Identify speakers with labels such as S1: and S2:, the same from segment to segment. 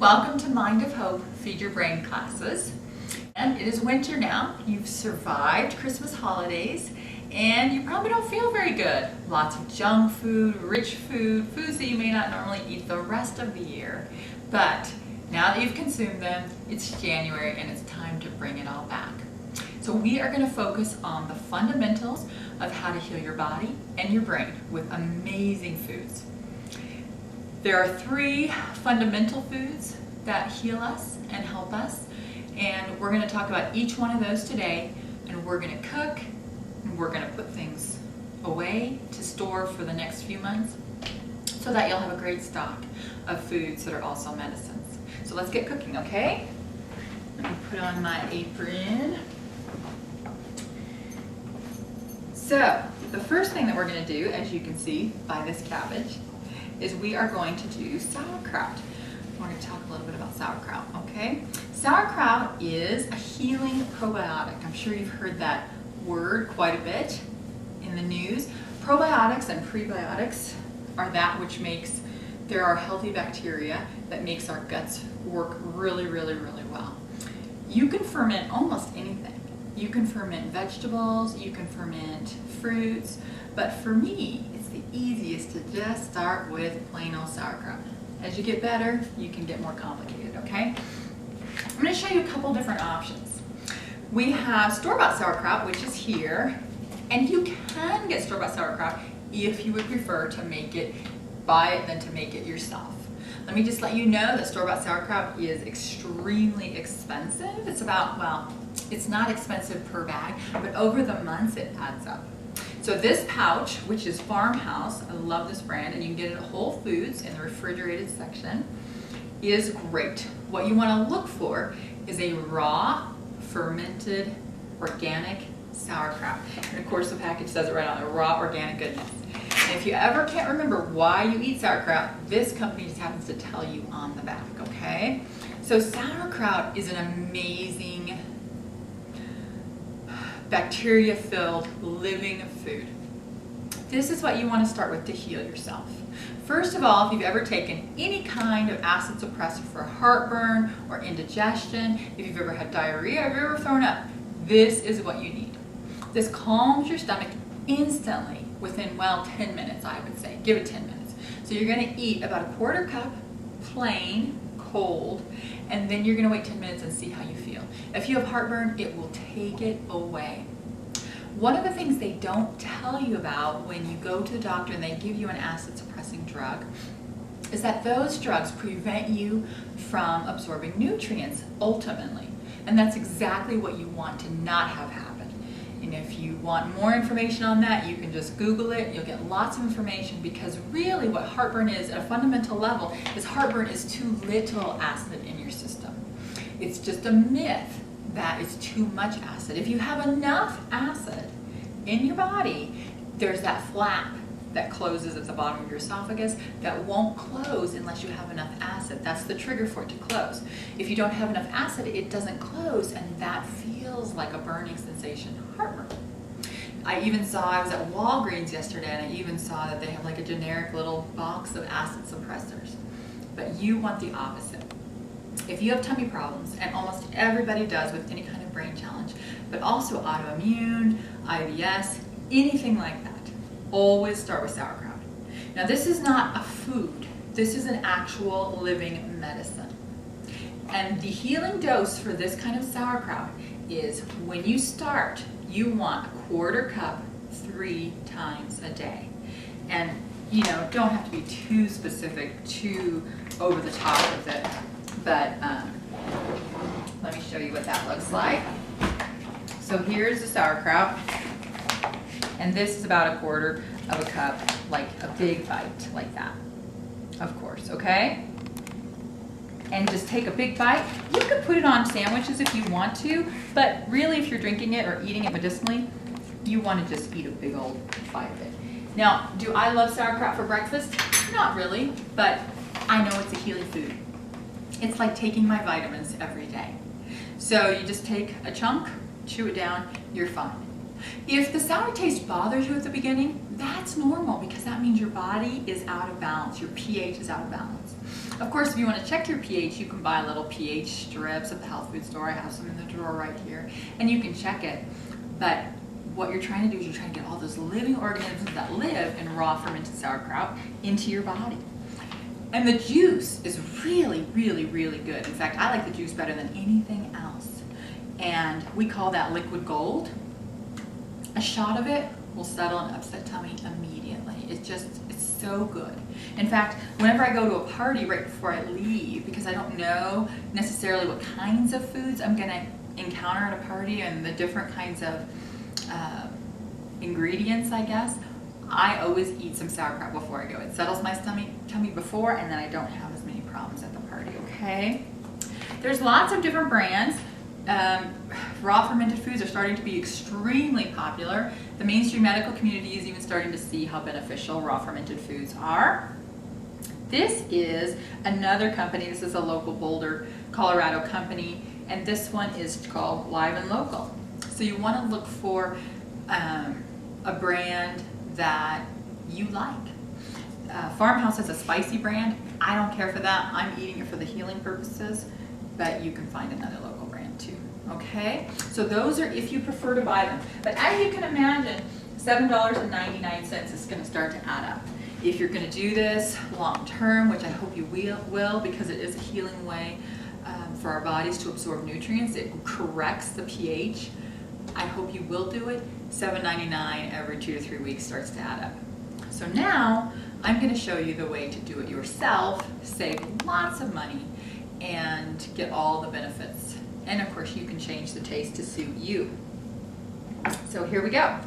S1: Welcome to Mind of Hope Feed Your Brain classes. And it is winter now. You've survived Christmas holidays and you probably don't feel very good. Lots of junk food, rich food, foods that you may not normally eat the rest of the year. But now that you've consumed them, it's January and it's time to bring it all back. So we are going to focus on the fundamentals of how to heal your body and your brain with amazing foods. There are 3 fundamental foods that heal us and help us, and we're going to talk about each one of those today, and we're going to cook, and we're going to put things away to store for the next few months so that you'll have a great stock of foods that are also medicines. So let's get cooking, okay? Let me put on my apron. So the first thing that we're going to do, as you can see by this cabbage, is we are going to do sauerkraut. We're going to talk a little bit about sauerkraut, okay? Sauerkraut is a healing probiotic. I'm sure you've heard that word quite a bit in the news. Probiotics and prebiotics are that which makes, there are healthy bacteria that makes our guts work really, really, really well. You can ferment almost anything. You can ferment vegetables, you can ferment fruits, but for me, it's the easiest to just start with plain old sauerkraut. As you get better, you can get more complicated, okay? I'm going to show you a couple different options. We have store-bought sauerkraut, which is here, and you can get store-bought sauerkraut if you would prefer to make it, buy it, than to make it yourself. Let me just let you know that store-bought sauerkraut is extremely expensive. It's about, well, it's not expensive per bag, but over the months it adds up. So this pouch, which is Farmhouse, I love this brand, and you can get it at Whole Foods in the refrigerated section, is great. What you want to look for is a raw, fermented, organic sauerkraut. And of course the package says it right on there, raw, organic goodness. And if you ever can't remember why you eat sauerkraut, this company just happens to tell you on the back, okay? So sauerkraut is an amazing bacteria-filled living food. This is what you want to start with to heal yourself. First of all, if you've ever taken any kind of acid suppressor for heartburn or indigestion, if you've ever had diarrhea, if you've ever thrown up, this is what you need. This calms your stomach instantly within, well, 10 minutes, I would say. Give it 10 minutes. So you're going to eat about a 1/4 cup plain, cold, and then you're going to wait 10 minutes and see how you feel. If you have heartburn, it will take it away. One of the things they don't tell you about when you go to the doctor and they give you an acid suppressing drug is that those drugs prevent you from absorbing nutrients ultimately. And that's exactly what you want to not have happen. And if you want more information on that, you can just Google it. You'll get lots of information, because really what heartburn is at a fundamental level is heartburn is too little acid in your system. It's just a myth that it's too much acid. If you have enough acid in your body, there's that flap that closes at the bottom of your esophagus that won't close unless you have enough acid. That's the trigger for it to close. If you don't have enough acid, it doesn't close, and that feels like a burning sensation, heartburn. I was at Walgreens yesterday, and I even saw that they have like a generic little box of acid suppressors. But you want the opposite. If you have tummy problems, and almost everybody does with any kind of brain challenge, but also autoimmune, IBS, anything like that, always start with sauerkraut. Now this is not a food, this is an actual living medicine. And the healing dose for this kind of sauerkraut is, when you start, you want a 1/4 cup 3 times a day. And you know, don't have to be too specific, too over the top with it, but let me show you what that looks like. So here's the sauerkraut. And this is about a 1/4 of a cup, like a big bite, like that, of course, okay? And just take a big bite. You can put it on sandwiches if you want to, but really if you're drinking it or eating it medicinally, you want to just eat a big old bite of it. Now, do I love sauerkraut for breakfast? Not really, but I know it's a healing food. It's like taking my vitamins every day. So you just take a chunk, chew it down, you're fine. If the sour taste bothers you at the beginning, That's normal because that means your body is out of balance. Your pH is out of balance. Of course, if you want to check your pH, you can buy little pH strips at the health food store. I have some in the drawer right here, and you can check it. But what you're trying to do is you're trying to get all those living organisms that live in raw fermented sauerkraut into your body. And the juice is really, really, really good. In fact, I like the juice better than anything else. And we call that liquid gold. A shot of it will settle an upset tummy immediately. It's so good. In fact, whenever I go to a party right before I leave, because I don't know necessarily what kinds of foods I'm gonna encounter at a party and the different kinds of ingredients, I guess, I always eat some sauerkraut before I go. It settles my tummy before, and then I don't have as many problems at the party, okay? There's lots of different brands. Raw fermented foods are starting to be extremely popular. The mainstream medical community is even starting to see how beneficial raw fermented foods are. This is another company. This is a local Boulder, Colorado company, and this one is called Live and Local. So you want to look for a brand that you like. Farmhouse has a spicy brand. I don't care for that. I'm eating it for the healing purposes, but you can find another local brand too. Okay, so those are if you prefer to buy them. But as you can imagine, $7.99 is going to start to add up. If you're going to do this long term, which I hope you will because it is a healing way for our bodies to absorb nutrients, it corrects the pH. I hope you will do it. $7.99 every 2 to 3 weeks starts to add up. So now I'm going to show you the way to do it yourself, save lots of money, and get all the benefits. And of course you can change the taste to suit you. So here we go.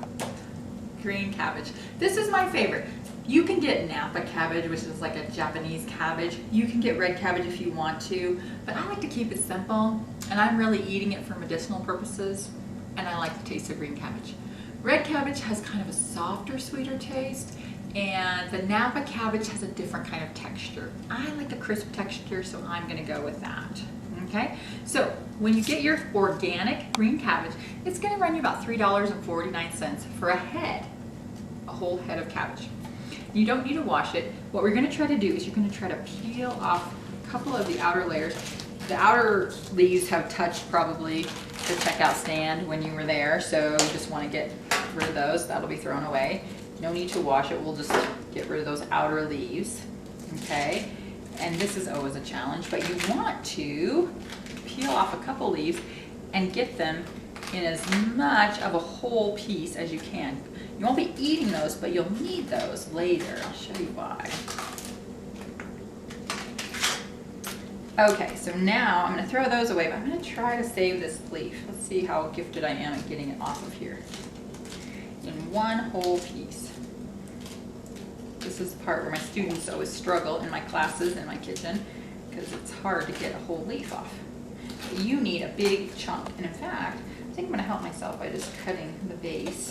S1: Green cabbage. This is my favorite. You can get Napa cabbage, which is like a Japanese cabbage. You can get red cabbage if you want to, but I like to keep it simple, and I'm really eating it for medicinal purposes, and I like the taste of green cabbage. Red cabbage has kind of a softer, sweeter taste, and the Napa cabbage has a different kind of texture. I like a crisp texture, so I'm gonna go with that. Okay, so when you get your organic green cabbage, it's gonna run you about $3.49 for a head, a whole head of cabbage. You don't need to wash it. What we're gonna try to do is you're gonna try to peel off a couple of the outer layers. The outer leaves have touched probably the checkout stand when you were there, so you just wanna get rid of those. That'll be thrown away. No need to wash it. We'll just get rid of those outer leaves, okay? And this is always a challenge, but you want to peel off a couple leaves and get them in as much of a whole piece as you can. You won't be eating those, but you'll need those later. I'll show you why. Okay, so now I'm going to throw those away, but I'm going to try to save this leaf. Let's see how gifted I am at getting it off of here. In one whole piece. This is the part where my students always struggle in my classes in my kitchen because it's hard to get a whole leaf off. But you need a big chunk, and in fact, I think I'm going to help myself by just cutting the base.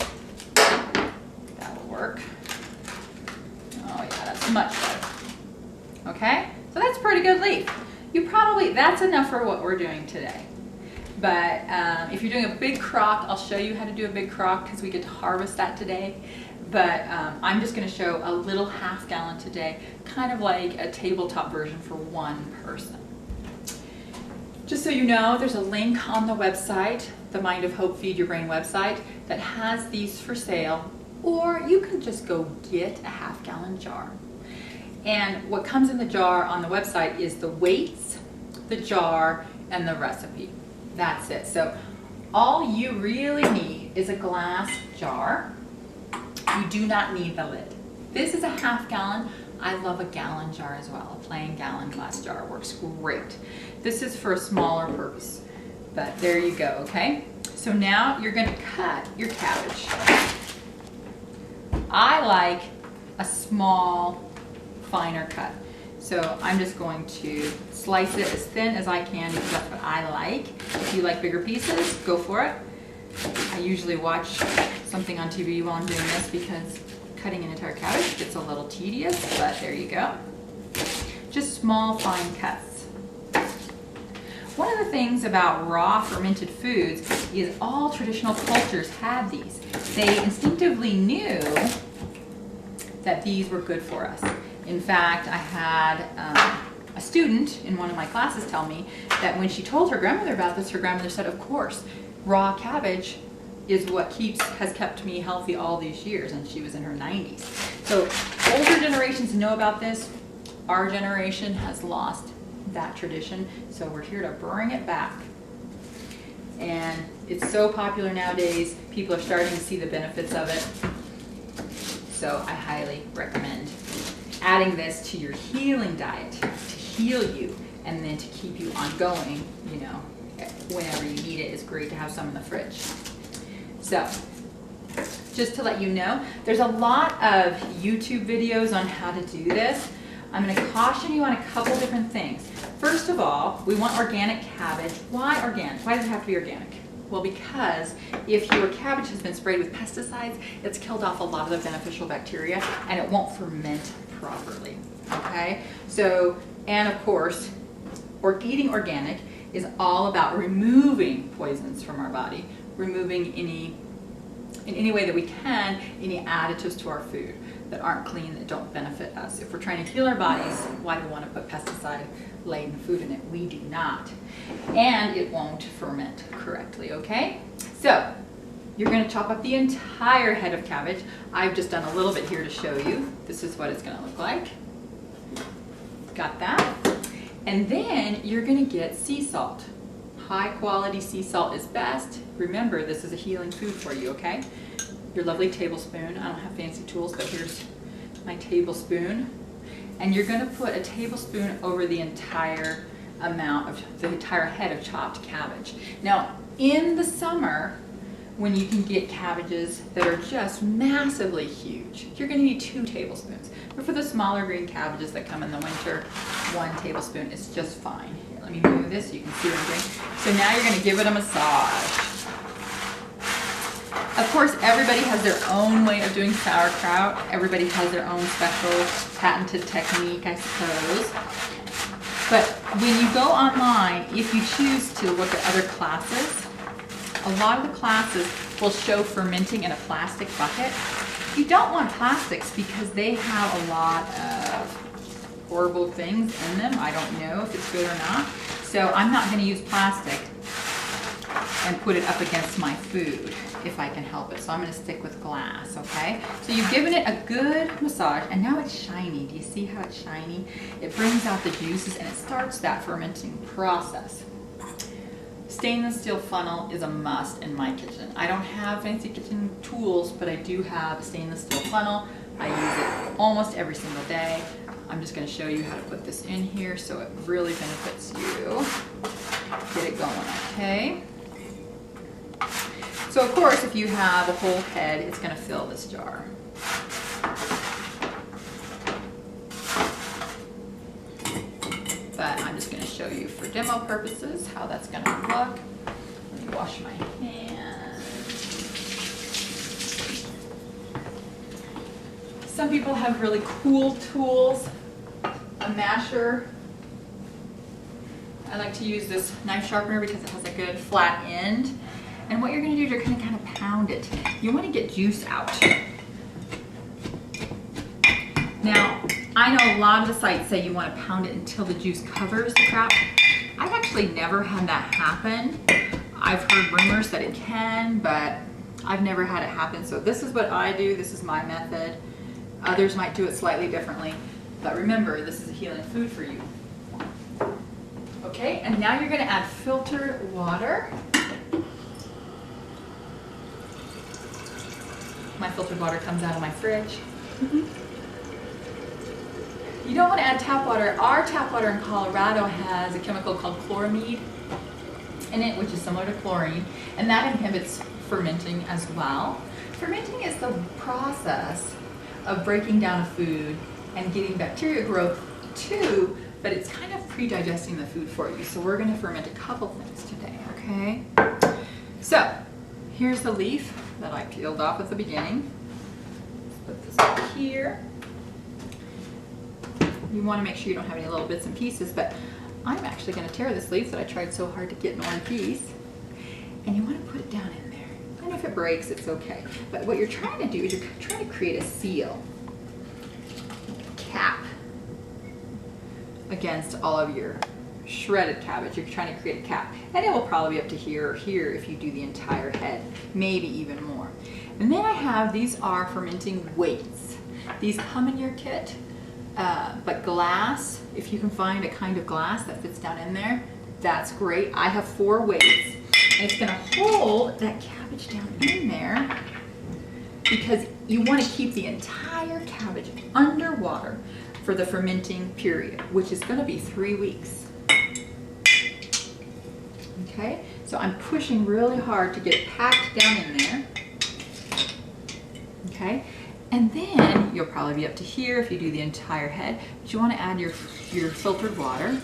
S1: That'll work. Oh yeah, that's much better. Okay, so that's a pretty good leaf. That's enough for what we're doing today. But if you're doing a big crock, I'll show you how to do a big crock because we get to harvest that today. But I'm just going to show a little half gallon today, kind of like a tabletop version for one person. Just so you know, there's a link on the website, the Mind of Hope Feed Your Brain website, that has these for sale, or you can just go get a half gallon jar. And what comes in the jar on the website is the weights, the jar, and the recipe. That's it. So all you really need is a glass jar. You do not need the lid. This is a half gallon. I love a gallon jar as well. A plain gallon glass jar works great. This is for a smaller purpose, but there you go, okay? So now you're gonna cut your cabbage. I like a small, finer cut. So I'm just going to slice it as thin as I can because that's what I like. If you like bigger pieces, go for it. I usually watch something on TV while I'm doing this because cutting an entire cabbage gets a little tedious, but there you go. Just small, fine cuts. One of the things about raw fermented foods is all traditional cultures had these. They instinctively knew that these were good for us. In fact, I had a student in one of my classes tell me that when she told her grandmother about this, her grandmother said, of course, raw cabbage is what has kept me healthy all these years, and she was in her 90s. So older generations know about this. Our generation has lost that tradition, so we're here to bring it back. And it's so popular nowadays, people are starting to see the benefits of it. So I highly recommend adding this to your healing diet to heal you, and then to keep you ongoing, you know, whenever you need it. It's great to have some in the fridge. So, just to let you know, there's a lot of YouTube videos on how to do this. I'm going to caution you on a couple different things. First of all, we want organic cabbage. Why organic? Why does it have to be organic? Well, because if your cabbage has been sprayed with pesticides, it's killed off a lot of the beneficial bacteria and it won't ferment properly. Okay? So, and of course, eating organic is all about removing poisons from our body, removing in any way that we can, any additives to our food that aren't clean, that don't benefit us. If we're trying to heal our bodies, why do we want to put pesticide-laden food in it? We do not. And it won't ferment correctly, okay? So, you're going to chop up the entire head of cabbage. I've just done a little bit here to show you. This is what it's going to look like. Got that? And then you're going to get sea salt. High quality sea salt is best. Remember, this is a healing food for you, okay? Your lovely tablespoon. I don't have fancy tools, but here's my tablespoon. And you're going to put a tablespoon over the entire amount of the entire head of chopped cabbage. Now, in the summer, when you can get cabbages that are just massively huge, you're going to need 2 tablespoons. But for the smaller green cabbages that come in the winter, 1 tablespoon is just fine. Here, let me move this so you can see what I'm doing. So now you're going to give it a massage. Of course, everybody has their own way of doing sauerkraut. Everybody has their own special patented technique, I suppose. But when you go online, if you choose to look at other classes, a lot of the classes will show fermenting in a plastic bucket. You don't want plastics because they have a lot of horrible things in them. I don't know if it's good or not. So I'm not going to use plastic and put it up against my food if I can help it. So I'm going to stick with glass, okay? So you've given it a good massage, and now it's shiny. Do you see how it's shiny? It brings out the juices, and it starts that fermenting process. Stainless steel funnel is a must in my kitchen. I don't have fancy kitchen tools, but I do have a stainless steel funnel. I use it almost every single day. I'm just going to show you how to put this in here so it really benefits you. Get it going, okay? So of course, if you have a whole head, it's going to fill this jar. But I'm just going to show you for demo purposes how that's going to look. Let me wash my hands. Some people have really cool tools. A masher. I like to use this knife sharpener because it has a good flat end. And what you're going to do is you're going to kind of pound it. You want to get juice out. Now, I know a lot of the sites say you want to pound it until the juice covers the crap. I've actually never had that happen. I've heard rumors that it can, but I've never had it happen. So this is what I do. This is my method. Others might do it slightly differently. But remember, this is a healing food for you. Okay, and now you're going to add filtered water. My filtered water comes out of my fridge. You don't want to add tap water. Our tap water in Colorado has a chemical called chloramide in it, which is similar to chlorine, and that inhibits fermenting as well. Fermenting is the process of breaking down a food and getting bacteria growth too, but it's kind of pre-digesting the food for you. So we're going to ferment a couple things today, okay? So here's the leaf that I peeled off at the beginning. Let's put this up here. You want to make sure you don't have any little bits and pieces, but I'm actually going to tear this leaf that I tried so hard to get in one piece. And you want to put it down in there. And if it breaks, it's okay. But what you're trying to do is you're trying to create a seal. against all of your shredded cabbage. You're trying to create a cap. And it will probably be up to here or here if you do the entire head, maybe even more. And then I have, these are fermenting weights. These come in your kit, but glass, if you can find a kind of glass that fits down in there, that's great. I have 4 weights, and it's gonna hold that cabbage down in there because you wanna keep the entire cabbage underwater for the fermenting period, which is gonna be 3 weeks. Okay, so I'm pushing really hard to get it packed down in there. Okay, and then you'll probably be up to here if you do the entire head, but you want to add your filtered water.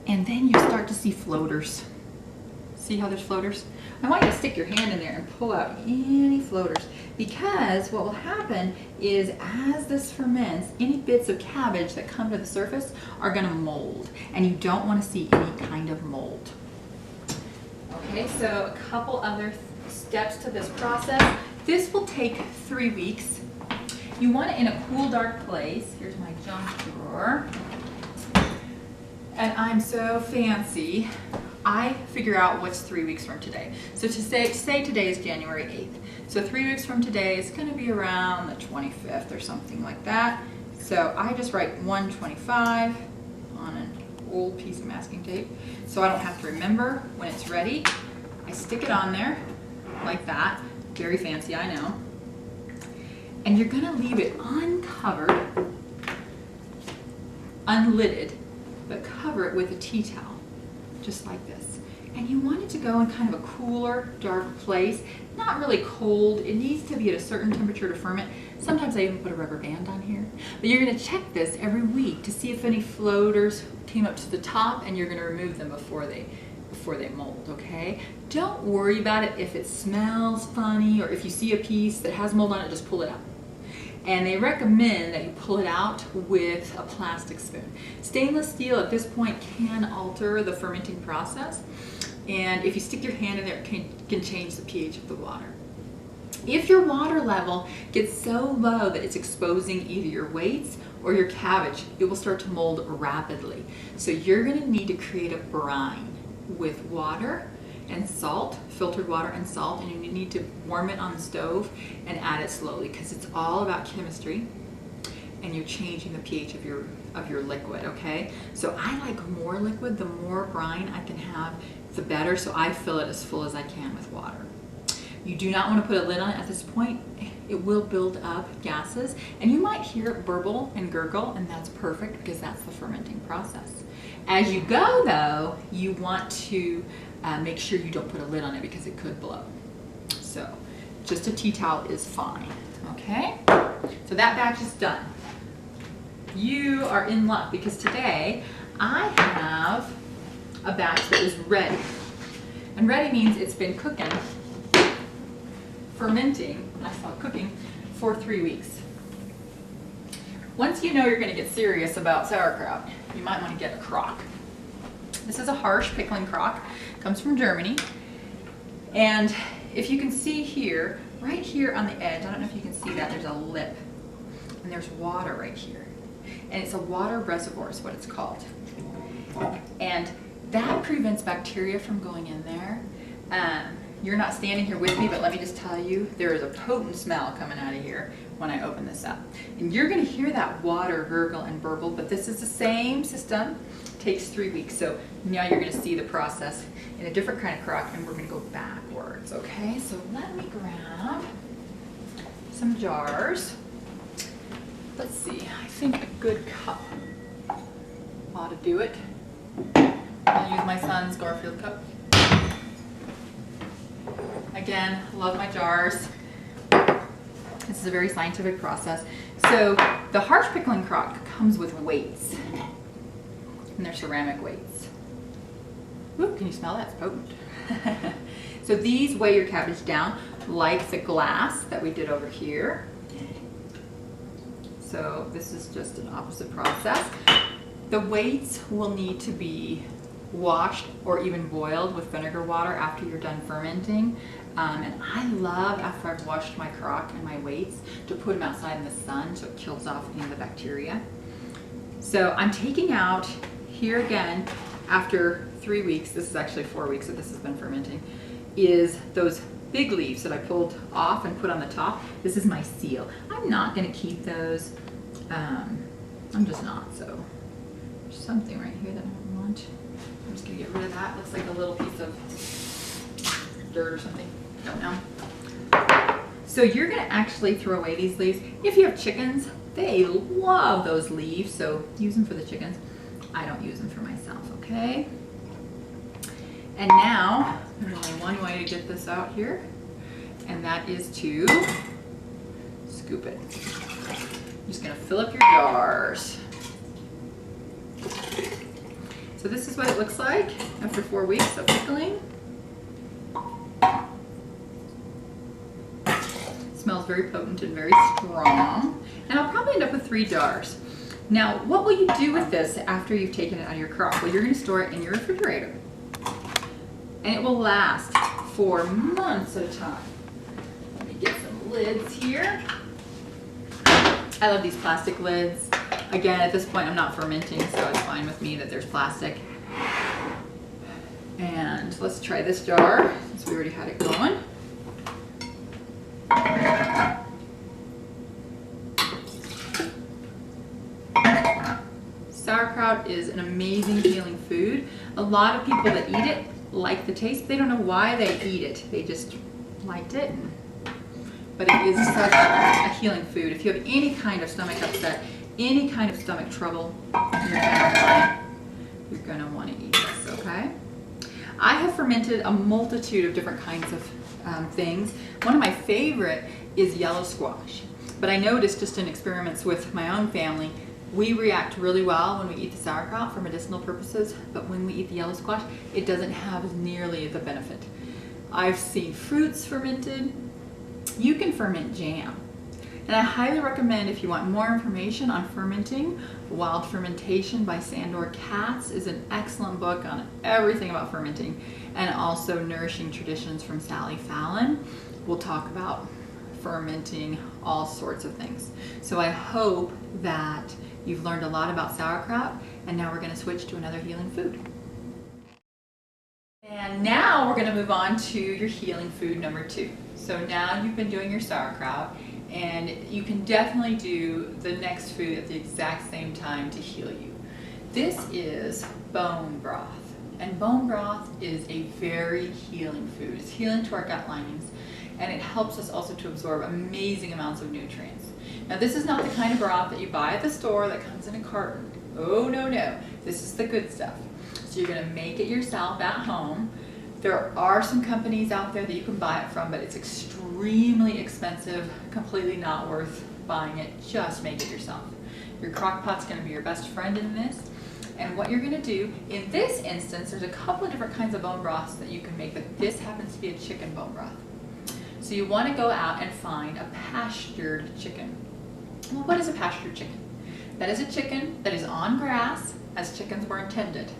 S1: And then you start to see floaters. See how there's floaters? I want you to stick your hand in there and pull out any floaters, because what will happen is as this ferments, any bits of cabbage that come to the surface are going to mold, and you don't want to see any kind of mold. Okay, so a couple other steps to this process. This will take 3 weeks. You want it in a cool, dark place. Here's my junk drawer. And I'm so fancy, I figure out what's 3 weeks from today. So to say today is January 8th. So 3 weeks from today is going to be around the 25th or something like that. So I just write 125 on an old piece of masking tape, so I don't have to remember when it's ready. I stick it on there like that. Very fancy, I know. And you're gonna leave it uncovered, unlidded, but cover it with a tea towel, just like this. And you want it to go in kind of a cooler, dark place, not really cold. It needs to be at a certain temperature to ferment. Sometimes I even put a rubber band on here. But you're gonna check this every week to see if any floaters came up to the top, and you're gonna remove them before they mold, okay? Don't worry about it if it smells funny, or if you see a piece that has mold on it, just pull it out. And they recommend that you pull it out with a plastic spoon. Stainless steel at this point can alter the fermenting process, and if you stick your hand in there, it can change the pH of the water. If your water level gets so low that it's exposing either your weights or your cabbage, it will start to mold rapidly. So you're going to need to create a brine with water and salt, filtered water and salt, and you need to warm it on the stove and add it slowly, because it's all about chemistry, and you're changing the pH of your liquid, okay? So I like more liquid. The more brine I can have, the better, so I fill it as full as I can with water. You do not want to put a lid on it at this point. It will build up gases, and you might hear it burble and gurgle, and that's perfect because that's the fermenting process. As you go, though, you want to make sure you don't put a lid on it because it could blow. So just a tea towel is fine, okay? So that batch is done. You are in luck because today I have a batch that is ready. And ready means it's been cooking, fermenting, I saw cooking, for 3 weeks. Once you know you're going to get serious about sauerkraut, you might want to get a crock. This is a harsh pickling crock. It comes from Germany. And if you can see here, right here on the edge, I don't know if you can see that, there's a lip. And there's water right here. And it's a water reservoir is what it's called. And that prevents bacteria from going in there. You're not standing here with me, but let me just tell you, there is a potent smell coming out of here when I open this up. And you're going to hear that water gurgle and burble, but this is the same system. It takes 3 weeks. So now you're going to see the process in a different kind of crock, and we're going to go backwards, okay? So let me grab some jars. Let's see, I think a good cup ought to do it. I'll use my son's Garfield cup. Again, love my jars. This is a very scientific process. So the harsh pickling crock comes with weights, and they're ceramic weights. Ooh, can you smell that? It's potent. So these weigh your cabbage down like the glass that we did over here. So this is just an opposite process. The weights will need to be washed or even boiled with vinegar water after you're done fermenting. And I love, after I've washed my crock and my weights, to put them outside in the sun so it kills off any of the bacteria. So I'm taking out here again, after 3 weeks, this is actually 4 weeks that this has been fermenting, is those big leaves that I pulled off and put on the top. This is my seal. I'm not going to keep those. I'm just not. So there's something right here that I don't want. I'm just going to get rid of that. Looks like a little piece of dirt or something. Don't know. So you're going to actually throw away these leaves. If you have chickens, they love those leaves, so use them for the chickens. I don't use them for myself, okay? And now, there's only one way to get this out here, and that is to scoop it. I'm just gonna fill up your jars. So this is what it looks like after 4 weeks of pickling. Smells very potent and very strong. And I'll probably end up with 3 jars. Now, what will you do with this after you've taken it out of your crock? Well, you're going to store it in your refrigerator. And it will last for months at a time. Let me get some lids here. I love these plastic lids. Again, at this point, I'm not fermenting, so it's fine with me that there's plastic. And let's try this jar, since we already had it going. Sauerkraut is an amazing healing food. A lot of people that eat it like the taste. They don't know why they eat it. They just liked it. But it is such a healing food. If you have any kind of stomach upset, any kind of stomach trouble, you're going to want to eat this, okay? I have fermented a multitude of different kinds of things. One of my favorite is yellow squash. But I noticed just in experiments with my own family, we react really well when we eat the sauerkraut for medicinal purposes, but when we eat the yellow squash, it doesn't have nearly the benefit. I've seen fruits fermented. You can ferment jam. And I highly recommend, if you want more information on fermenting, Wild Fermentation by Sandor Katz is an excellent book on everything about fermenting, and also Nourishing Traditions from Sally Fallon. We'll talk about fermenting all sorts of things. So I hope that you've learned a lot about sauerkraut, and now we're going to switch to another healing food. And now we're going to move on to your healing food number 2. So now you've been doing your sauerkraut, and you can definitely do the next food at the exact same time to heal you. This is bone broth, and bone broth is a very healing food. It's healing to our gut linings, and it helps us also to absorb amazing amounts of nutrients. Now, this is not the kind of broth that you buy at the store that comes in a carton. Oh, no, no. This is the good stuff. So you're going to make it yourself at home. There are some companies out there that you can buy it from, but it's extremely expensive, completely not worth buying it. Just make it yourself. Your crock pot's going to be your best friend in this. And what you're going to do, in this instance, there's a couple of different kinds of bone broths that you can make, but this happens to be a chicken bone broth. So you want to go out and find a pastured chicken. Well, what is a pastured chicken? That is a chicken that is on grass as chickens were intended.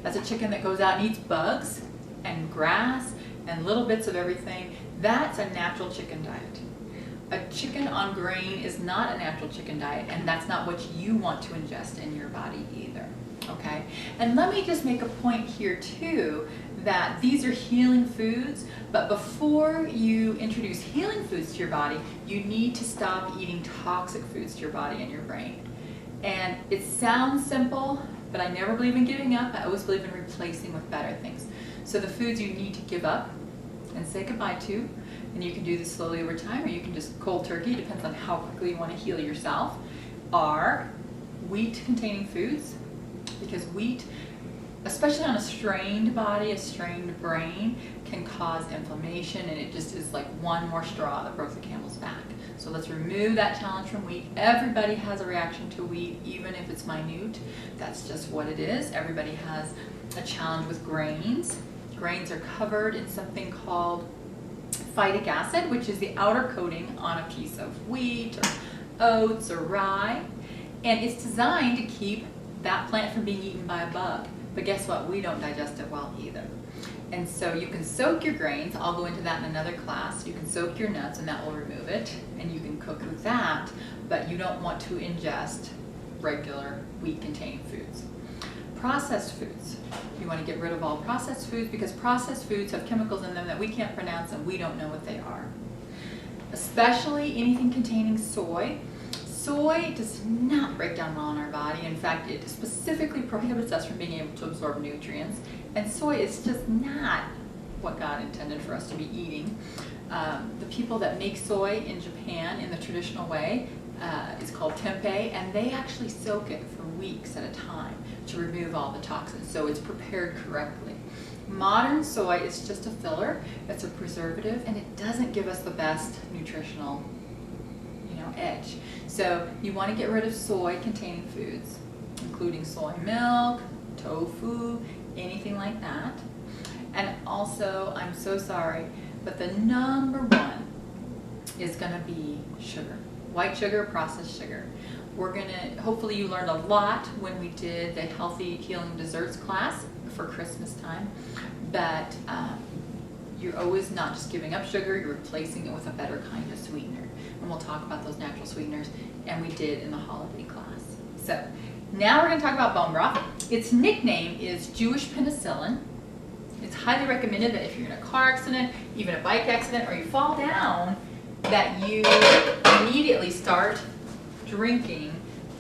S1: That's a chicken that goes out and eats bugs and grass and little bits of everything. That's a natural chicken diet. A chicken on grain is not a natural chicken diet, and that's not what you want to ingest in your body either. Okay? And let me just make a point here too, that these are healing foods, but before you introduce healing foods to your body, you need to stop eating toxic foods to your body and your brain. And it sounds simple, but I never believe in giving up. I always believe in replacing with better things. So the foods you need to give up and say goodbye to, and you can do this slowly over time, or you can just cold turkey, depends on how quickly you want to heal yourself, are wheat-containing foods, because wheat, especially on a strained body, a strained brain, can cause inflammation, and it just is like one more straw that broke the camel's back. So let's remove that challenge from wheat. Everybody has a reaction to wheat, even if it's minute. That's just what it is. Everybody has a challenge with grains. Grains are covered in something called phytic acid, which is the outer coating on a piece of wheat or oats or rye. And it's designed to keep that plant from being eaten by a bug. But guess what? We don't digest it well either. And so you can soak your grains. I'll go into that in another class. You can soak your nuts and that will remove it. And you can cook with that, but you don't want to ingest regular wheat-containing foods. Processed foods. You want to get rid of all processed foods because processed foods have chemicals in them that we can't pronounce and we don't know what they are. Especially anything containing soy. Soy does not break down well in our body. In fact, it specifically prohibits us from being able to absorb nutrients. And soy is just not what God intended for us to be eating. The people that make soy in Japan in the traditional way is called tempeh, and they actually soak it for weeks at a time to remove all the toxins, so it's prepared correctly. Modern soy is just a filler, it's a preservative, and it doesn't give us the best nutritional edge. So you want to get rid of soy containing foods, including soy milk, tofu, anything like that. And also, I'm so sorry, but the number one is going to be sugar. White sugar, processed sugar. We're going to, hopefully you learned a lot when we did the Healthy Healing Desserts class for Christmas time, but you're always not just giving up sugar, you're replacing it with a better kind of sweetener. And we'll talk about those natural sweeteners, and we did in the holiday class. So now we're going to talk about bone broth. Its nickname is Jewish penicillin. It's highly recommended that if you're in a car accident, even a bike accident, or you fall down, that you immediately start drinking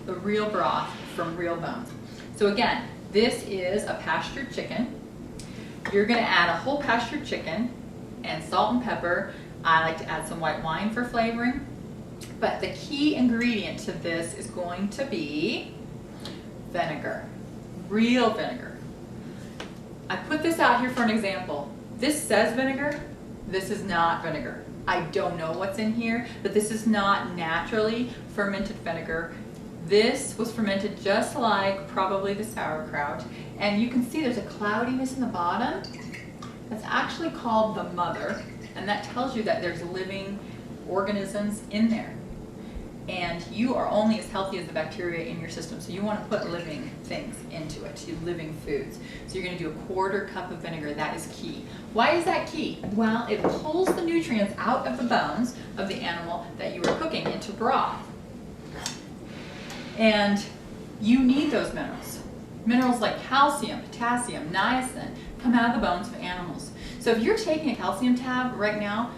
S1: the real broth from real bones. So again, this is a pastured chicken. You're going to add a whole pastured chicken and salt and pepper. I like to add some white wine for flavoring. But the key ingredient to this is going to be vinegar, real vinegar. I put this out here for an example. This says vinegar. This is not vinegar. I don't know what's in here, but this is not naturally fermented vinegar. This was fermented just like probably the sauerkraut. And you can see there's a cloudiness in the bottom. That's actually called the mother. And that tells you that there's living organisms in there. And you are only as healthy as the bacteria in your system. So you want to put living things into it, living foods. So you're going to do a 1/4 cup of vinegar. That is key. Why is that key? Well, it pulls the nutrients out of the bones of the animal that you are cooking into broth. And you need those minerals. Minerals like calcium, potassium, niacin come out of the bones of animals. So if you're taking a calcium tab right now,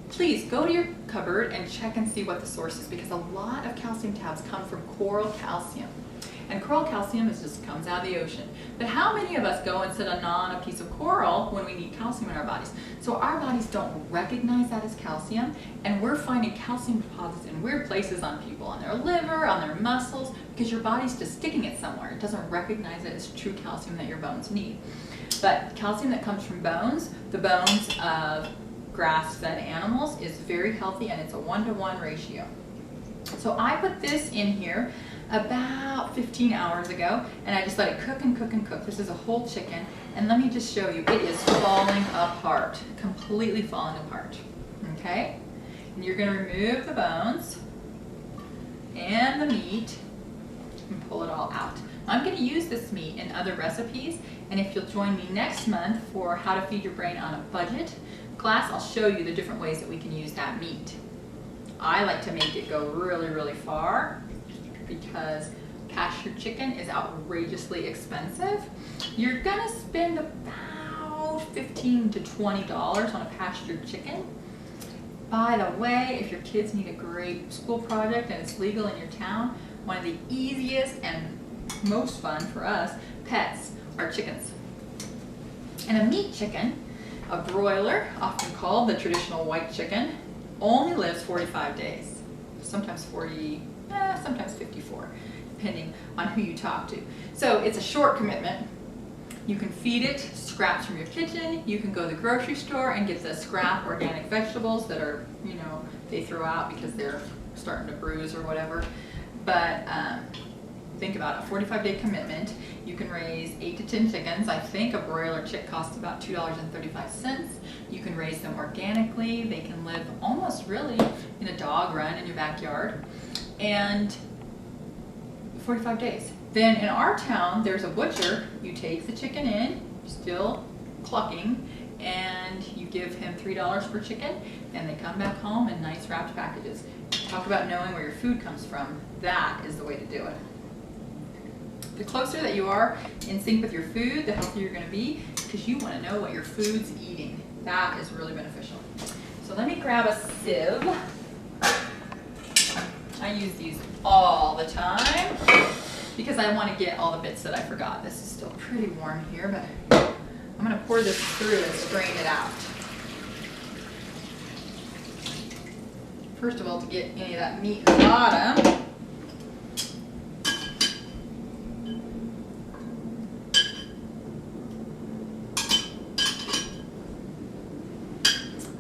S1: please go to your cupboard and check and see what the source is, because a lot of calcium tabs come from coral calcium. And coral calcium just comes out of the ocean. But how many of us go and sit on a piece of coral when we need calcium in our bodies? So our bodies don't recognize that as calcium, and we're finding calcium deposits in weird places on people, on their liver, on their muscles, because your body's just sticking it somewhere. It doesn't recognize it as true calcium that your bones need. But calcium that comes from bones, the bones of grass-fed animals, is very healthy, and it's a 1-to-1 ratio. So I put this in here about 15 hours ago, and I just let it cook and cook and cook. This is a whole chicken, and let me just show you, it is falling apart, completely falling apart, okay? And you're gonna remove the bones and the meat and pull it all out. I'm gonna use this meat in other recipes, and if you'll join me next month for How to Feed Your Brain on a Budget class, I'll show you the different ways that we can use that meat. I like to make it go really, really far because pastured chicken is outrageously expensive. You're gonna spend about $15 to $20 on a pastured chicken. By the way, if your kids need a great school project and it's legal in your town, one of the easiest and most fun for us pets are chickens. And a meat chicken, a broiler, often called the traditional white chicken, only lives 45 days. Sometimes 40, sometimes 54, depending on who you talk to. So it's a short commitment. You can feed it scraps from your kitchen. You can go to the grocery store and get the scrap organic vegetables that are, they throw out because they're starting to bruise or whatever. But think about it, 45-day commitment. You can raise 8 to 10 chickens. I think a broiler chick costs about $2.35. You can raise them organically. They can live almost really in a dog run in your backyard. And 45 days. Then in our town, there's a butcher. You take the chicken in, still clucking, and you give him $3 per chicken, and they come back home in nice wrapped packages. Talk about knowing where your food comes from. That is the way to do it. The closer that you are in sync with your food, the healthier you're going to be, because you want to know what your food's eating. That is really beneficial. So let me grab a sieve. I use these all the time because I want to get all the bits that I forgot. This is still pretty warm here, but I'm going to pour this through and strain it out. First of all, to get any of that meat in the bottom.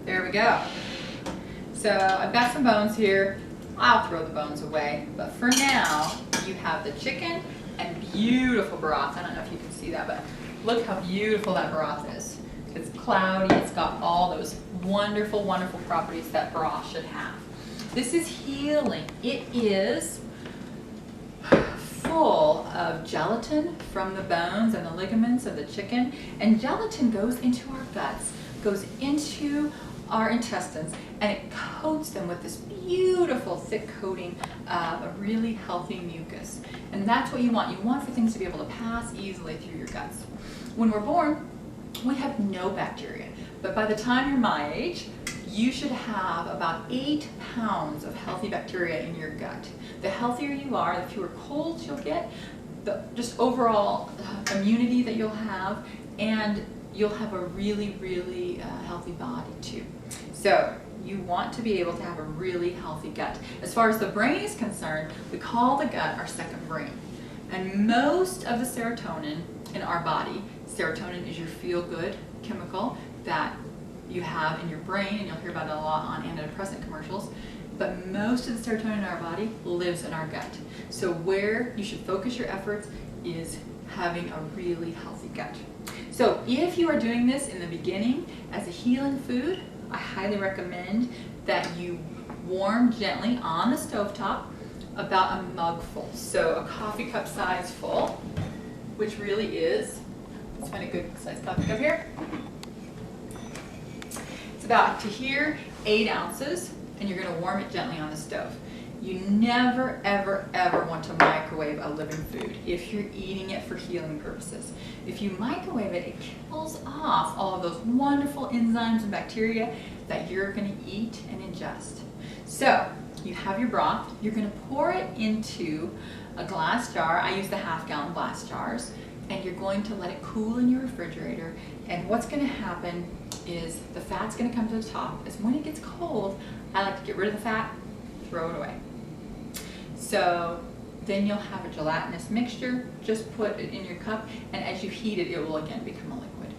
S1: There we go. So I've got some bones here. I'll throw the bones away, but for now, you have the chicken and beautiful broth. I don't know if you can see that, but look how beautiful that broth is. It's cloudy, it's got all those wonderful, wonderful properties that broth should have. This is healing. It is full of gelatin from the bones and the ligaments of the chicken, and gelatin goes into our guts, goes into our intestines, and it coats them with this beautiful thick coating of a really healthy mucus. And that's what you want. You want for things to be able to pass easily through your guts. When we're born, we have no bacteria, but by the time you're my age, you should have about 8 pounds of healthy bacteria in your gut. The healthier you are, the fewer colds you'll get, the just overall immunity that you'll have, and you'll have a really, really healthy body too. So you want to be able to have a really healthy gut. As far as the brain is concerned, we call the gut our second brain. And most of the serotonin in our body, serotonin is your feel-good chemical that you have in your brain, and you'll hear about it a lot on antidepressant commercials, but most of the serotonin in our body lives in our gut. So where you should focus your efforts is having a really healthy gut. So if you are doing this in the beginning as a healing food, I highly recommend that you warm gently on the stovetop about a mug full. So a coffee cup size full, which really is, let's find a good size coffee cup here. It's about to here 8 ounces, and you're going to warm it gently on the stove. You never, ever, ever want to microwave a living food if you're eating it for healing purposes. If you microwave it, it kills off all of those wonderful enzymes and bacteria that you're going to eat and ingest. So you have your broth. You're going to pour it into a glass jar. I use the half-gallon glass jars. And you're going to let it cool in your refrigerator. And what's going to happen is the fat's going to come to the top. As when it gets cold, I like to get rid of the fat, throw it away. So then you'll have a gelatinous mixture. Just put it in your cup, and as you heat it, it will again become a liquid.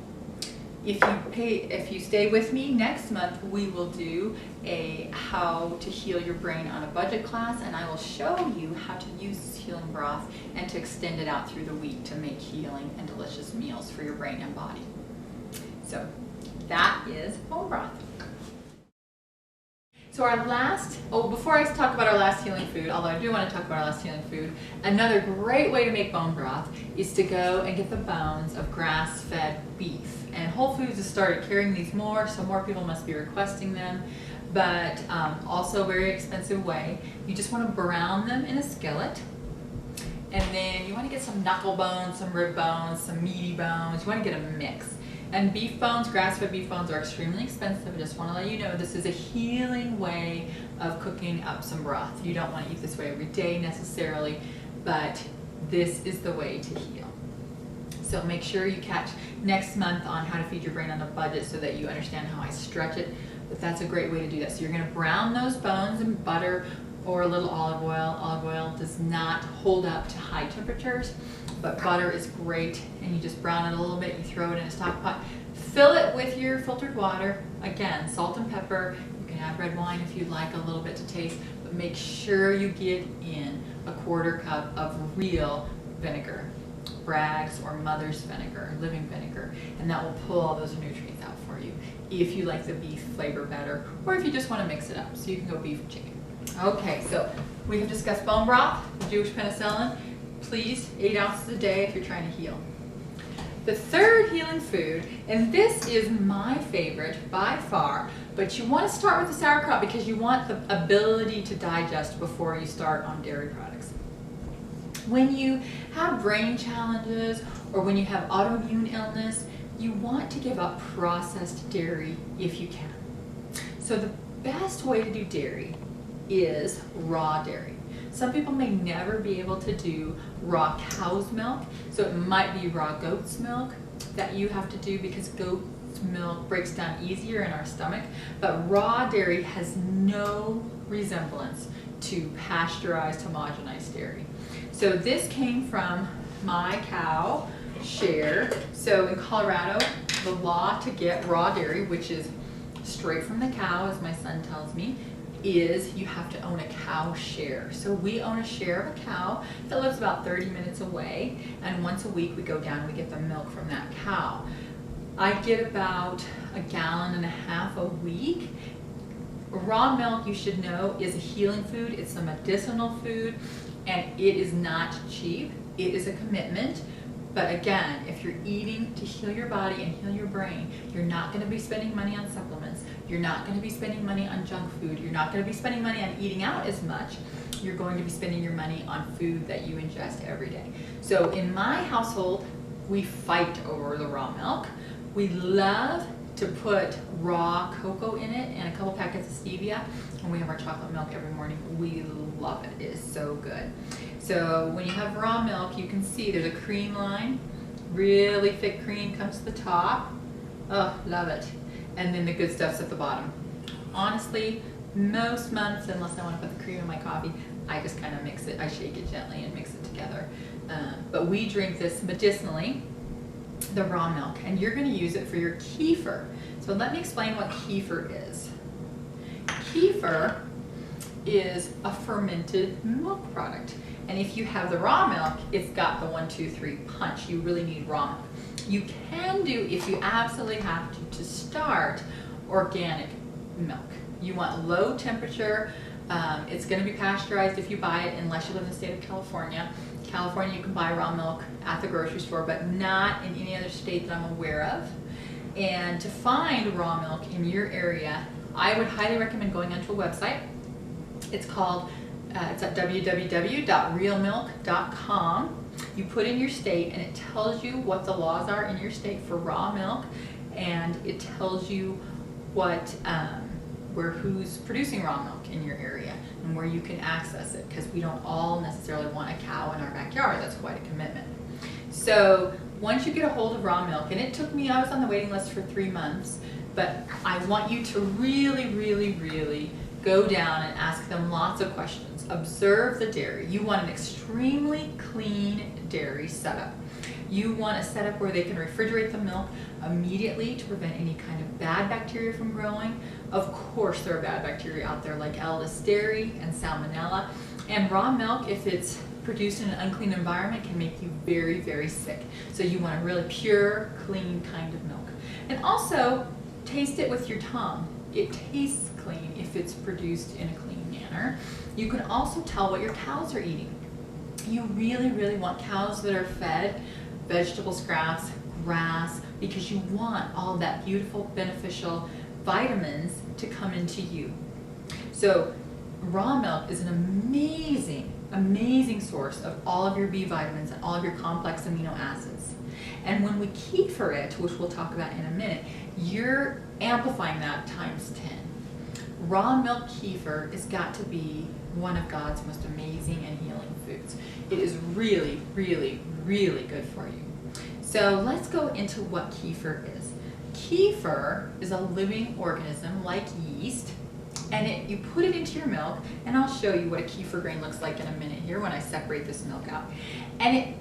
S1: If you stay with me, next month we will do a how to heal your brain on a budget class, and I will show you how to use this healing broth and to extend it out through the week to make healing and delicious meals for your brain and body. So that is bone broth. So our last, before I talk about our last healing food, although I do want to talk about our last healing food, another great way to make bone broth is to go and get the bones of grass-fed beef. And Whole Foods has started carrying these more, so more people must be requesting them, but also a very expensive way. You just want to brown them in a skillet, and then you want to get some knuckle bones, some rib bones, some meaty bones. You want to get a mix. And beef bones, grass-fed beef bones are extremely expensive. I just want to let you know this is a healing way of cooking up some broth. You don't want to eat this way every day necessarily, but this is the way to heal. So make sure you catch next month on how to feed your brain on a budget so that you understand how I stretch it. But that's a great way to do that. So you're going to brown those bones in butter or a little olive oil. Olive oil does not hold up to high temperatures, but butter is great, and you just brown it a little bit, you throw it in a stock pot, fill it with your filtered water, again, salt and pepper. You can add red wine if you'd like a little bit to taste, but make sure you get in a 1/4 cup of real vinegar, Bragg's or Mother's vinegar, living vinegar, and that will pull all those nutrients out for you if you like the beef flavor better, or if you just want to mix it up, so you can go beef or chicken. Okay, so we have discussed bone broth, the Jewish penicillin, please, 8 ounces a day if you're trying to heal. The third healing food, and this is my favorite by far, but you want to start with the sauerkraut because you want the ability to digest before you start on dairy products. When you have brain challenges or when you have autoimmune illness, you want to give up processed dairy if you can. So the best way to do dairy is raw dairy. Some people may never be able to do raw cow's milk, so it might be raw goat's milk that you have to do because goat's milk breaks down easier in our stomach, but raw dairy has no resemblance to pasteurized, homogenized dairy. So this came from my cow, Cher. So in Colorado, the law to get raw dairy, which is straight from the cow, as my son tells me, is you have to own a cow share. So we own a share of a cow that lives about 30 minutes away, and once a week we go down and we get the milk from that cow. I get about 1.5 gallons a week. Raw milk, you should know, is a healing food. It's a medicinal food, and it is not cheap. It is a commitment. But again, if you're eating to heal your body and heal your brain, you're not going to be spending money on supplements. You're not going to be spending money on junk food. You're not going to be spending money on eating out as much. You're going to be spending your money on food that you ingest every day. So in my household, we fight over the raw milk. We love to put raw cocoa in it and a couple packets of stevia, and we have our chocolate milk every morning. We love it. It is so good. So when you have raw milk, you can see there's a cream line. Really thick cream comes to the top. Oh, love it. And then the good stuff's at the bottom. Honestly, most months, unless I want to put the cream in my coffee, I just kind of mix it. I shake it gently and mix it together. But we drink this medicinally, the raw milk, and you're going to use it for your kefir. So let me explain what kefir is. Kefir is a fermented milk product. And if you have the raw milk, it's got the 1, 2, 3 punch. You really need raw milk. You can do, if you absolutely have to start organic milk. You want low temperature. It's going to be pasteurized if you buy it, unless you live in the state of California. California, you can buy raw milk at the grocery store, but not in any other state that I'm aware of. And to find raw milk in your area, I would highly recommend going onto a website. It's called, it's at www.realmilk.com. You put in your state and it tells you what the laws are in your state for raw milk, and it tells you what, who's producing raw milk in your area and where you can access it, because we don't all necessarily want a cow in our backyard. That's quite a commitment. So once you get a hold of raw milk, and it took me, I was on the waiting list for 3 months, but I want you to really, really, really go down and ask them lots of questions. Observe the dairy. You want an extremely clean dairy setup. You want a setup where they can refrigerate the milk immediately to prevent any kind of bad bacteria from growing. Of course, there are bad bacteria out there like L. listeria and salmonella. And raw milk, if it's produced in an unclean environment, can make you very, very sick. So you want a really pure, clean kind of milk. And also, taste it with your tongue. It tastes clean if it's produced in a clean manner. You can also tell what your cows are eating. You really, really want cows that are fed vegetable scraps, grass, because you want all that beautiful, beneficial vitamins to come into you. So raw milk is an amazing, amazing source of all of your B vitamins and all of your complex amino acids. And when we kefir it, which we'll talk about in a minute, you're amplifying that times 10. Raw milk kefir has got to be one of God's most amazing and healing foods. It is really, really, really good for you. So let's go into what kefir is. Kefir is a living organism like yeast, and you put it into your milk, and I'll show you what a kefir grain looks like in a minute here when I separate this milk out. And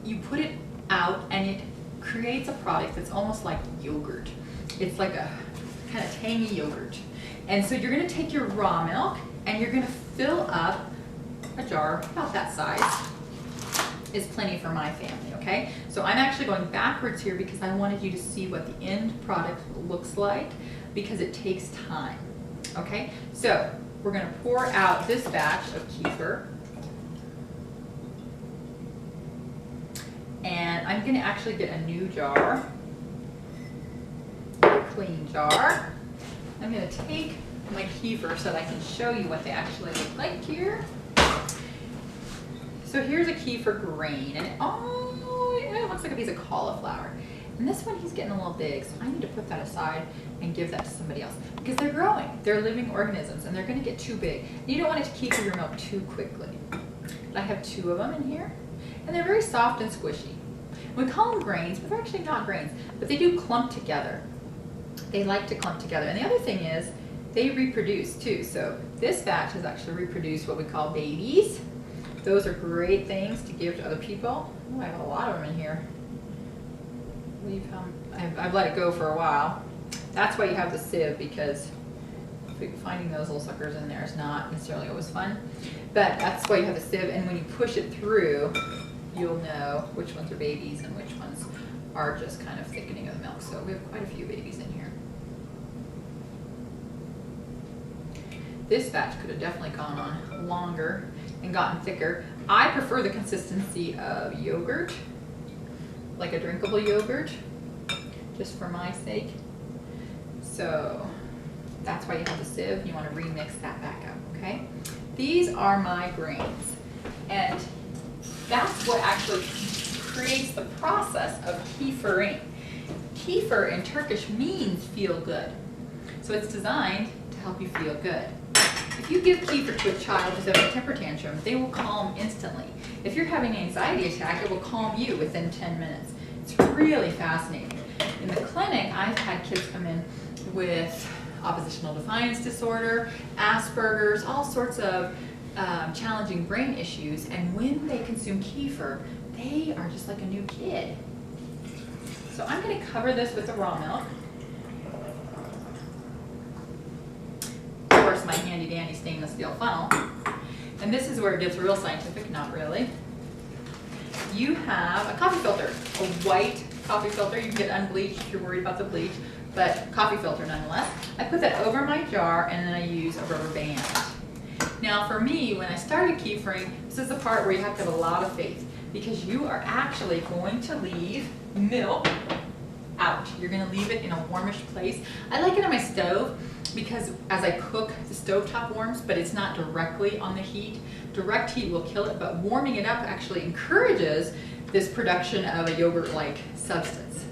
S1: you put it out, and it creates a product that's almost like yogurt. It's like a kind of tangy yogurt. And so you're going to take your raw milk, and you're going to fill up a jar about that size. Is plenty for my family, okay? So I'm actually going backwards here because I wanted you to see what the end product looks like, because it takes time, okay? So we're going to pour out this batch of kefir. I'm going to actually get a new jar, a clean jar. I'm going to take my kefir so that I can show you what they actually look like here. So here's a kefir grain, and it looks like a piece of cauliflower. And this one, he's getting a little big, so I need to put that aside and give that to somebody else because they're growing. They're living organisms, and they're going to get too big. You don't want it to kefir your milk too quickly. But I have 2 of them in here, and they're very soft and squishy. We call them grains, but they're actually not grains, but they do clump together. They like to clump together. And the other thing is, they reproduce too. So this batch has actually reproduced what we call babies. Those are great things to give to other people. Oh, I have a lot of them in here. I've let it go for a while. That's why you have the sieve, because finding those little suckers in there is not necessarily always fun. But that's why you have the sieve, and when you push it through, you'll know which ones are babies and which ones are just kind of thickening of the milk. So we have quite a few babies in here. This batch could have definitely gone on longer and gotten thicker. I prefer the consistency of yogurt, like a drinkable yogurt, just for my sake. So that's why you have the sieve. You want to remix that back up, okay? These are my grains, and that's what actually creates the process of kefiring. Kefir in Turkish means feel good. So it's designed to help you feel good. If you give kefir to a child who's having a temper tantrum, they will calm instantly. If you're having an anxiety attack, it will calm you within 10 minutes. It's really fascinating. In the clinic, I've had kids come in with oppositional defiance disorder, Asperger's, all sorts of challenging brain issues, and when they consume kefir, they are just like a new kid. So I'm going to cover this with the raw milk. Of course, my handy dandy stainless steel funnel. And this is where it gets real scientific, not really. You have a coffee filter, a white coffee filter. You can get unbleached if you're worried about the bleach, but coffee filter nonetheless. I put that over my jar, and then I use a rubber band. Now for me, when I started kefiring, this is the part where you have to have a lot of faith, because you are actually going to leave milk out. You're going to leave it in a warmish place. I like it on my stove because as I cook, the stovetop warms, but it's not directly on the heat. Direct heat will kill it, but warming it up actually encourages this production of a yogurt-like substance.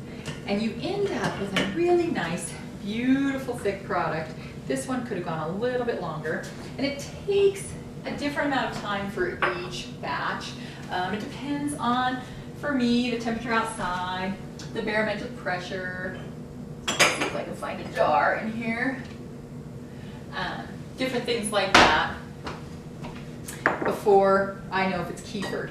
S1: And you end up with a really nice, beautiful, thick product. This one could have gone a little bit longer, and it takes a different amount of time for each batch. It depends on, for me, the temperature outside, the barometric pressure. Let's see if I can find a jar in here. Different things like that before I know if it's kefired.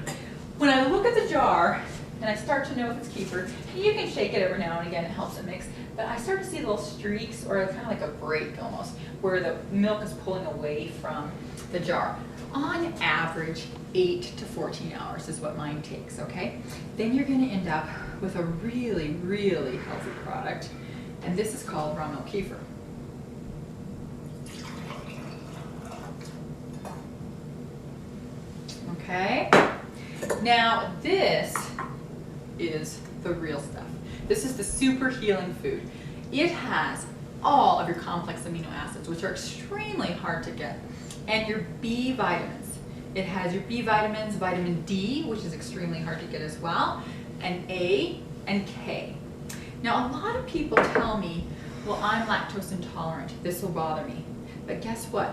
S1: When I look at the jar and I start to know if it's kefired, you can shake it every now and again, it helps it mix, but I start to see little streaks, or kind of like a break almost, where the milk is pulling away from the jar. On average, 8 to 14 hours is what mine takes, okay? Then you're going to end up with a really, really healthy product, and this is called raw milk kefir. Okay? Now this is the real stuff. This is the super healing food. It has all of your complex amino acids, which are extremely hard to get, and your B vitamins. It has your B vitamins, vitamin D, which is extremely hard to get as well, and A and K. Now a lot of people tell me, well, I'm lactose intolerant, this will bother me. But guess what?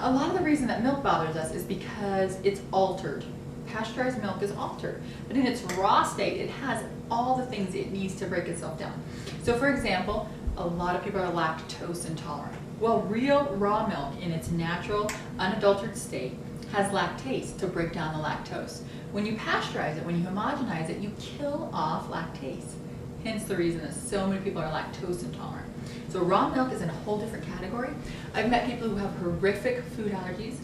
S1: A lot of the reason that milk bothers us is because it's altered. Pasteurized milk is altered, but in its raw state, it has all the things it needs to break itself down. So for example, a lot of people are lactose intolerant. Well, real raw milk in its natural, unadulterated state has lactase to break down the lactose. When you pasteurize it, when you homogenize it, you kill off lactase. Hence the reason that so many people are lactose intolerant. So raw milk is in a whole different category. I've met people who have horrific food allergies,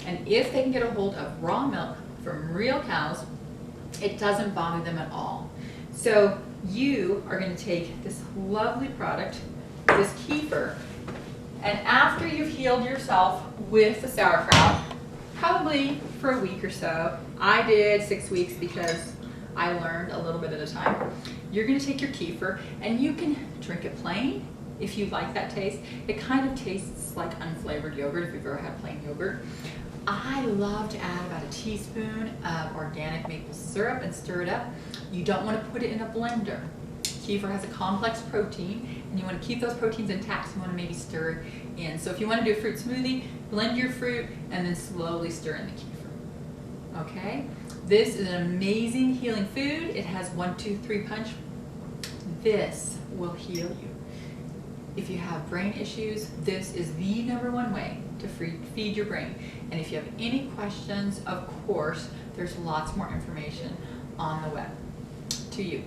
S1: and if they can get a hold of raw milk from real cows, it doesn't bother them at all. So you are going to take this lovely product, this kefir, and after you've healed yourself with the sauerkraut, probably for a week or so. I did 6 weeks because I learned a little bit at a time. You're gonna take your kefir and you can drink it plain if you like that taste. It kind of tastes like unflavored yogurt if you've ever had plain yogurt. I love to add about a teaspoon of organic maple syrup and stir it up. You don't want to put it in a blender. Kefir has a complex protein and you want to keep those proteins intact, so you want to maybe stir it in. So if you want to do a fruit smoothie, blend your fruit and then slowly stir in the kefir. Okay? This is an amazing healing food. It has 1, 2, 3 punch. This will heal you. If you have brain issues, this is the #1 way to feed your brain. And if you have any questions, of course, there's lots more information on the web. To you.